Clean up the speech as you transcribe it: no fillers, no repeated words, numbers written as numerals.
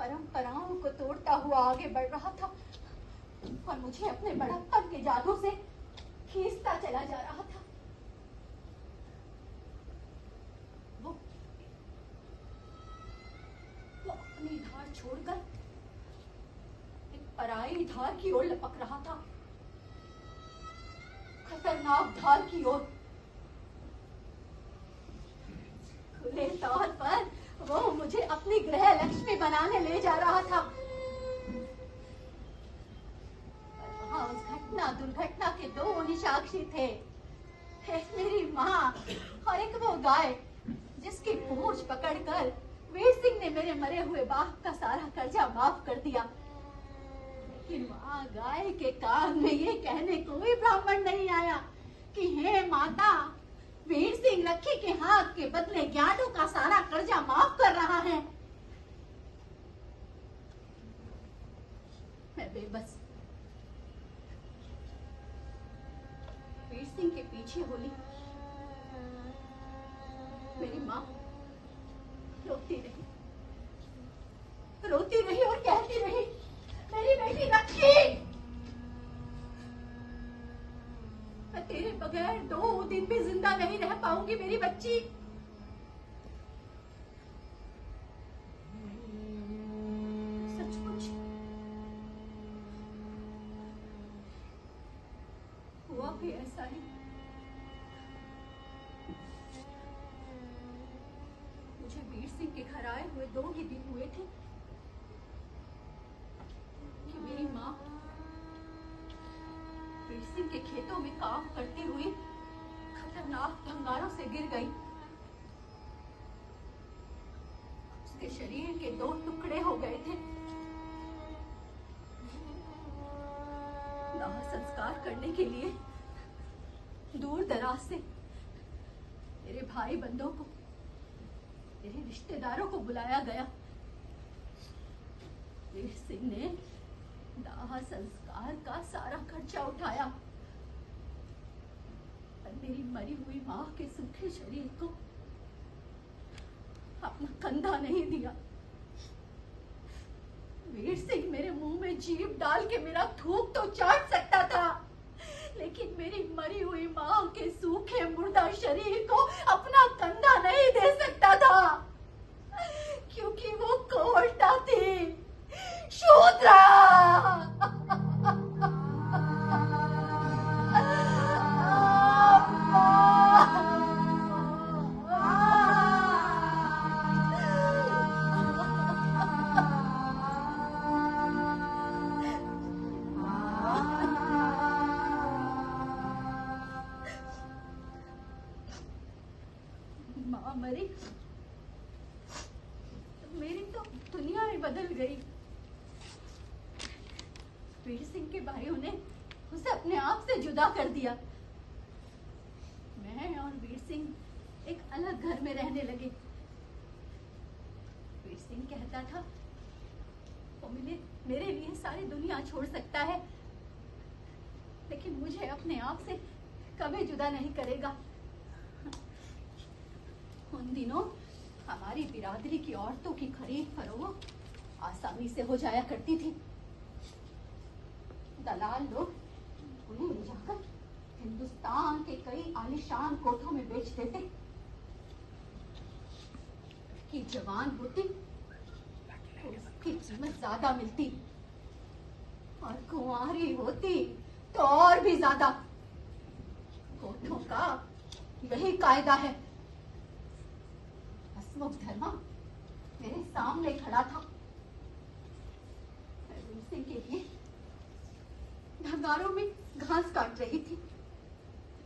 परंपराओं को तोड़ता हुआ आगे बढ़ रहा था और मुझे अपने बड़प्पन के जादू से खींचता चला जा रहा था। वो अपनी धार छोड़कर एक पराई धार की ओर लपक रहा था, खतरनाक धार की ओर। खुले तौर पर वो मुझे अपनी गृह लक्ष्मी बनाने ले जा रहा था। वहां उस घटना दुर्घटना के दो ही साक्षी थे, एक मेरी माँ और एक वो गाय जिसकी पूंछ पकड़कर वीर सिंह ने मेरे मरे हुए बाप का सारा कर्जा माफ कर दिया। लेकिन वहां गाय के कान में ये कहने कोई ब्राह्मण नहीं आया कि हे माता, वीर सिंह रखी के हाथ के बदले ज्ञानों का सारा कर्जा माफ कर रहा है। मैं बेबस वीर सिंह के पीछे होली। मेरी माँ रोती रही और कहती रही, मेरी बेटी रखी, मैं तेरे बगैर 2 दिन भी जिंदा नहीं रह पाऊंगी मेरी बच्ची। सचमुच हुआ भी ऐसा ही। मुझे वीर सिंह के घर आए हुए 2 ही दिन हुए थे कि मेरी माँ वीर सिंह के खेतों में काम करती हुई खतरनाक भंगारों से गिर गई। उसके शरीर के 2 टुकड़े हो गए थे। दाह संस्कार करने के लिए दूर दराज से मेरे भाई बंधुओं को, मेरे रिश्तेदारों को बुलाया गया। वीर सिंह ने दाह संस्कार का सारा खर्चा उठाया और मेरी मरी हुई मां के सूखे शरीर को अपना कंधा नहीं दिया। वीर सिंह मेरे मुंह में जीभ डाल के मेरा थूक तो चाट सकता था, लेकिन मेरी मरी हुई मां के सूखे मुर्दा शरीर को अपना कंधा नहीं दे सकता था, क्योंकि वो कोर्टा थी, शूद्रा। माँ मरी तो मेरी तो दुनिया ही बदल गई। वीर सिंह के भाइयों ने उसे अपने आप से जुदा कर दिया। मैं और वीर सिंह एक अलग घर में रहने लगे। वीर सिंह कहता था वो मेरे लिए सारी दुनिया छोड़ सकता है, लेकिन मुझे अपने आप से कभी जुदा नहीं करेगा। उन दिनों हमारी बिरादरी की औरतों की खरीद फरोख्त आसानी से हो जाया करती थी। दलाल लोग उन्हें ले जाकर हिंदुस्तान के कई आलीशान कोठों में बेच देते। कि जवान होती तो उसकी कीमत ज्यादा मिलती, और कुंवारी होती तो और भी ज्यादा। कोठों का यही कायदा है। हसमुख धर्मा मेरे सामने खड़ा था। मैं वीर सिंह के लिए भंगारों में घास काट रही थी।